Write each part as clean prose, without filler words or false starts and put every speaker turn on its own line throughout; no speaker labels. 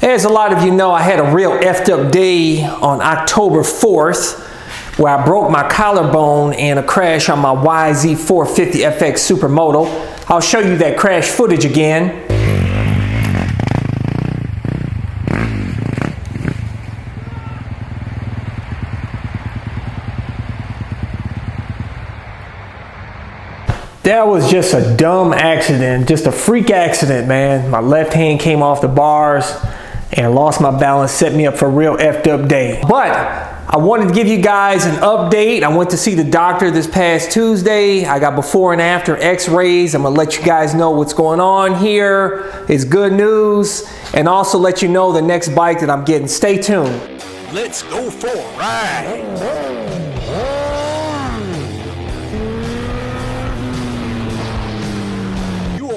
As a lot of you know, I had a real effed up day on October 4th where I broke my collarbone in a crash on my YZ450FX Supermoto. I'll show you that crash footage again. That was just a dumb accident, just a freak accident, man. My left hand came off the bars and lost my balance, set me up for a real effed up day. But I wanted to give you guys an update. I went to see the doctor this past Tuesday. I got before and after x-rays. I'm gonna let you guys know what's going on here. It's good news. And also let you know the next bike that I'm getting. Stay tuned.
Let's go for a ride.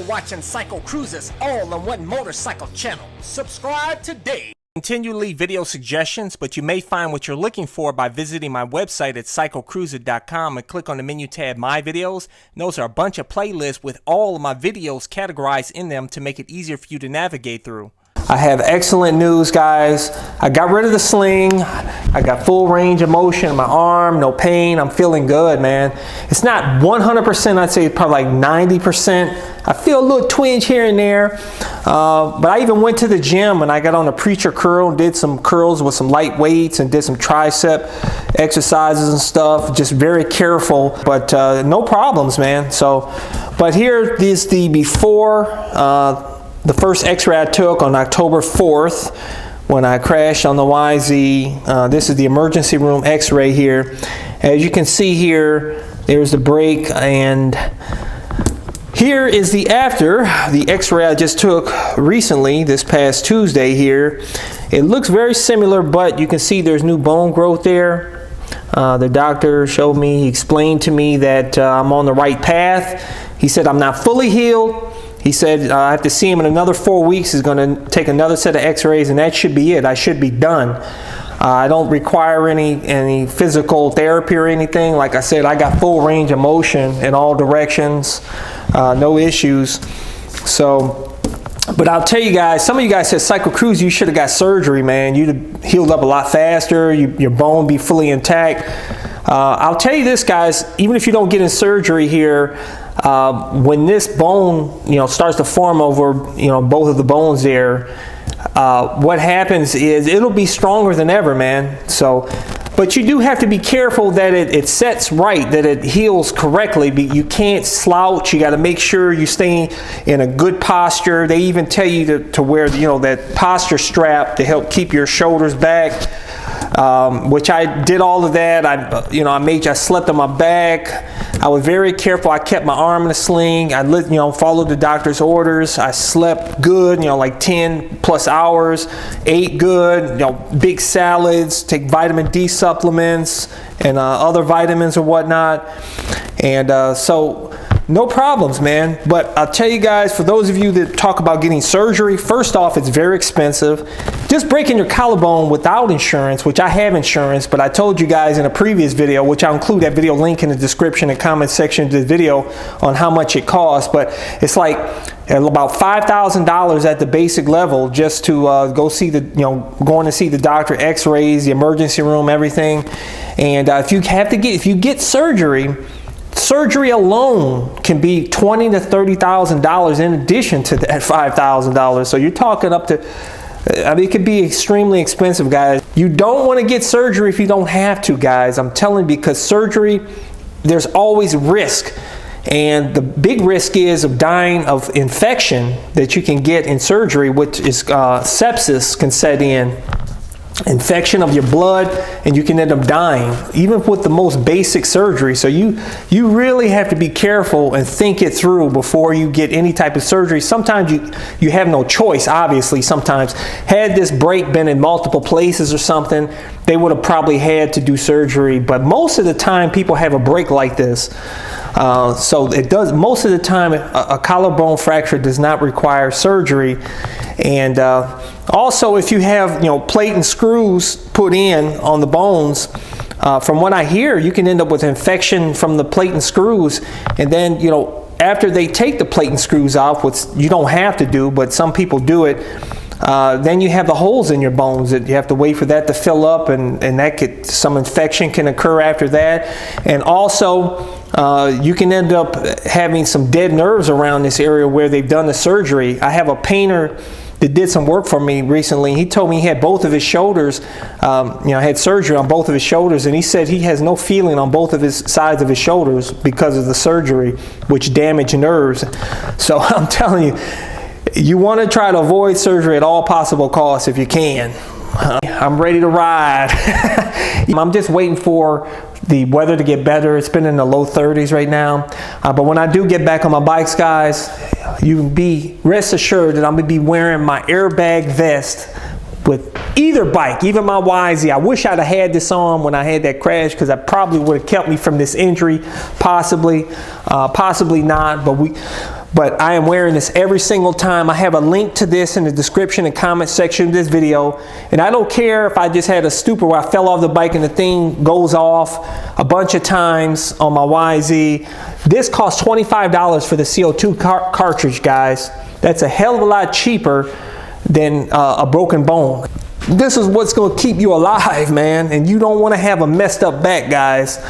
Watching CycleCruza's all-in-one motorcycle channel. Subscribe today. Continue to leave video suggestions, but you may find what you're looking for by visiting my website at CycleCruza.com and click on the menu tab My Videos. And those are a bunch of playlists with all of my videos categorized in them to make it easier for you to navigate through.
I have excellent news, guys. I got rid of the sling. I got full range of motion in my arm, no pain. I'm feeling good, man. It's not 100%, I'd say probably like 90%. I feel a little twinge here and there. But I even went to the gym and I got on a preacher curl and did some curls with some light weights and did some tricep exercises and stuff. Just very careful, but no problems, man. So, but here is the before. The first x-ray I took on October 4th when I crashed on the YZ. This is the emergency room x-ray here. As you can see here, there's the brake, and here is the after, the x-ray I just took recently, this past Tuesday here. It looks very similar, but you can see there's new bone growth there. The doctor showed me, he explained to me that I'm on the right path. He said I'm not fully healed. He said I have to see him in another 4 weeks. He's going to take another set of x-rays and that should be it. I should be done. I don't require any physical therapy or anything. Like I said, I got full range of motion in all directions, no issues. So, but I'll tell you guys, some of you guys said, CycleCruza, you should have got surgery, man. You'd have healed up a lot faster. Your bone would be fully intact. I'll tell you this, guys, even if you don't get in surgery here, when this bone, starts to form over, both of the bones there, what happens is it'll be stronger than ever, man. So, but you do have to be careful that it sets right, that it heals correctly. You can't slouch. You got to make sure you stay in a good posture. They even tell you to wear, that posture strap to help keep your shoulders back. Which I did all of that. I slept on my back. I was very careful. I kept my arm in a sling. I followed the doctor's orders. I slept good, like 10 plus hours, ate good, big salads, take vitamin D supplements and other vitamins or whatnot. And so no problems, man. But I'll tell you guys, for those of you that talk about getting surgery, first off, it's very expensive. Just breaking your collarbone without insurance, which I have insurance, but I told you guys in a previous video, which I'll include that video link in the description and comment section of the video on how much it costs, but it's like about $5,000 at the basic level just to go see going to see the doctor, x-rays, the emergency room, everything. And if you get surgery alone can be $20,000 to $30,000 in addition to that $5,000. So you're talking up to, it could be extremely expensive, guys. You don't want to get surgery if you don't have to, guys. I'm telling you, because surgery, there's always risk. And the big risk is of dying of infection that you can get in surgery, which is sepsis can set in. Infection of your blood, and you can end up dying even with the most basic surgery. So you really have to be careful and think it through before you get any type of surgery. Sometimes you have no choice, obviously. Sometimes had this break been in multiple places or something, they would have probably had to do surgery, but most of the time people have a break like this. So it does, most of the time a collarbone fracture does not require surgery. And also, if you have plate and screws put in on the bones, from what I hear, you can end up with infection from the plate and screws. And then after they take the plate and screws off, which you don't have to do, but some people do it, then you have the holes in your bones that you have to wait for that to fill up, and that some infection can occur after that. And also you can end up having some dead nerves around this area where they've done the surgery. I have a painter that did some work for me recently. He told me he had both of his shoulders, had surgery on both of his shoulders, and he said he has no feeling on both of his sides of his shoulders because of the surgery, which damaged nerves. So I'm telling you, you want to try to avoid surgery at all possible costs if you can. I'm ready to ride. I'm just waiting for the weather to get better. It's been in the low 30s right now. But when I do get back on my bikes, guys, you can be rest assured that I'm going to be wearing my airbag vest with either bike, even my YZ. I wish I'd have had this on when I had that crash, because that probably would have kept me from this injury, possibly, possibly not. But I am wearing this every single time. I have a link to this in the description and comment section of this video. And I don't care if I just had a stupor where I fell off the bike and the thing goes off a bunch of times on my YZ. This costs $25 for the CO2 cartridge, guys. That's a hell of a lot cheaper than a broken bone. This is what's going to keep you alive, man. And you don't want to have a messed up back, guys.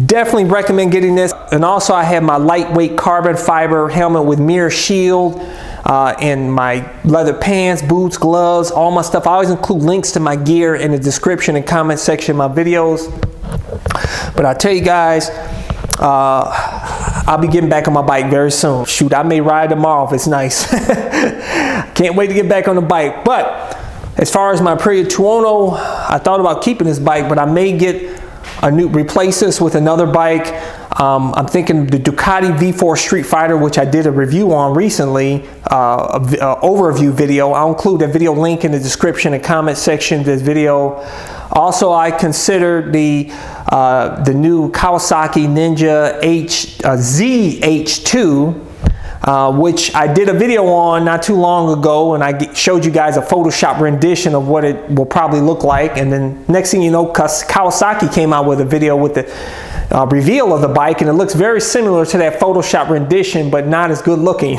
Definitely recommend getting this. And also I have my lightweight carbon fiber helmet with mirror shield, and my leather pants, boots, gloves, all my stuff. I always include links to my gear in the description and comment section of my videos. But I tell you guys, I'll be getting back on my bike very soon. Shoot, I may ride tomorrow if it's nice. Can't wait to get back on the bike. But as far as my PROTECTION, I thought about keeping this bike, but I may get replace this with another bike. I'm thinking the Ducati V4 Streetfighter, which I did a review on recently, overview video. I'll include a video link in the description and comment section of this video. Also, I considered the new Kawasaki Ninja ZH2, which I did a video on not too long ago, and I showed you guys a Photoshop rendition of what it will probably look like. And then next thing you know, Kawasaki came out with a video with the reveal of the bike, and it looks very similar to that Photoshop rendition, but not as good looking.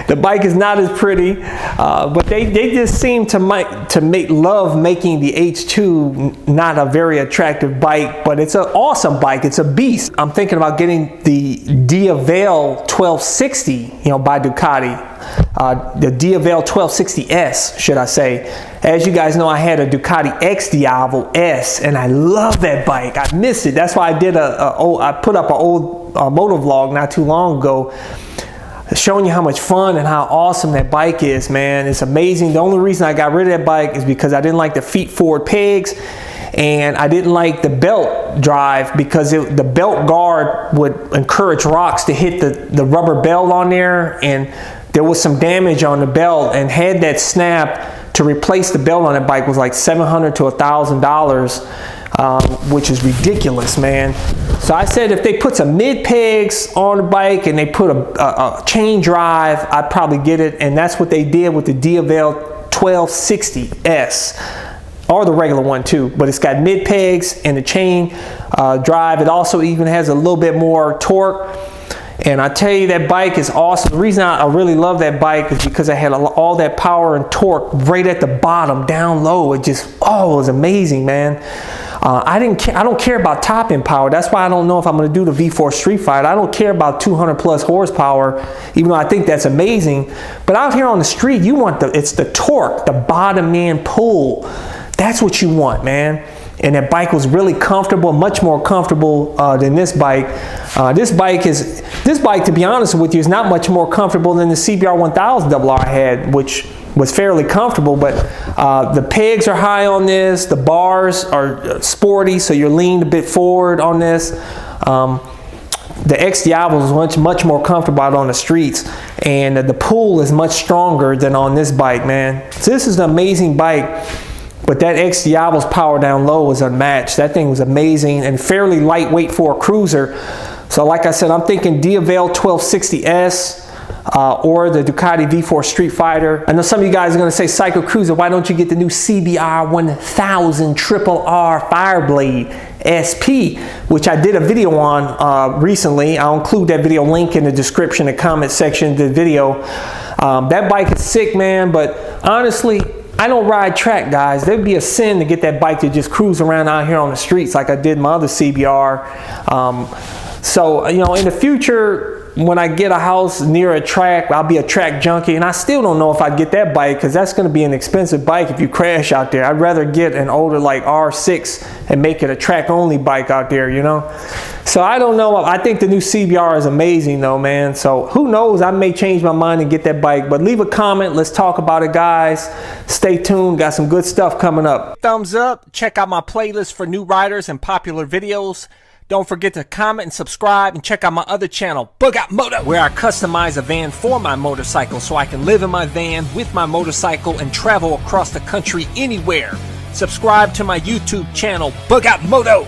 The bike is not as pretty, but they just seem to love making the H2 not a very attractive bike, but it's an awesome bike. It's a beast. I'm thinking about getting the Diavel 1260, by Ducati. The Diavel 1260S, should I say. As you guys know, I had a Ducati X Diavel S, and I love that bike. I miss it. That's why I did I put up an old moto vlog not too long ago, showing you how much fun and how awesome that bike is, man. It's amazing. The only reason I got rid of that bike is because I didn't like the feet forward pegs, and I didn't like the belt drive because the belt guard would encourage rocks to hit the rubber belt on there, and there was some damage on the belt, and had that snap, to replace the belt on that bike was like $700 to $1,000, which is ridiculous, man. So I said if they put some mid pegs on the bike and they put a chain drive, I'd probably get it. And that's what they did with the Diavel 1260S, or the regular one too. But it's got mid pegs and the chain drive. It also even has a little bit more torque. And I tell you, that bike is awesome. The reason I really love that bike is because I had all that power and torque right at the bottom, down low. It just, it was amazing, man. I don't care about top end power. That's why I don't know if I'm going to do the V4 Streetfighter. I don't care about 200 plus horsepower, even though I think that's amazing. But out here on the street, it's the torque, the bottom end pull. That's what you want, man. And that bike was really comfortable, much more comfortable than this bike. This bike, to be honest with you, is not much more comfortable than the CBR 1000 RR I had, which was fairly comfortable. But the pegs are high on this. The bars are sporty, so you're leaned a bit forward on this. The X Diavel is much more comfortable out on the streets, and the pull is much stronger than on this bike, man. So this is an amazing bike. But that X Diavel's power down low was unmatched. That thing was amazing and fairly lightweight for a cruiser. So like I said, I'm thinking Diavel 1260S. or the Ducati V4 Streetfighter. I know some of you guys are going to say, CycleCruza, why don't you get the new CBR 1000 Triple R Fireblade SP, which I did a video on recently. I'll include that video link in the description and comment section of the video. That bike is sick, man, but honestly, I don't ride track, guys. There'd be a sin to get that bike to just cruise around out here on the streets like I did my other CBR. So, you know, in the future, when I get a house near a track, I'll be a track junkie, and I still don't know if I'd get that bike because that's going to be an expensive bike if you crash out there. I'd rather get an older like R6 and make it a track only bike out there, you know. So I don't know. I think the new CBR is amazing though, man. So who knows, I may change my mind and get that bike, but leave a comment. Let's talk about it, guys. Stay tuned. Got some good stuff coming up.
Thumbs up. Check out my playlist for new riders and popular videos. Don't forget to comment and subscribe, and check out my other channel, Bug Out Moto, where I customize a van for my motorcycle so I can live in my van with my motorcycle and travel across the country anywhere. Subscribe to my YouTube channel, Bug Out Moto.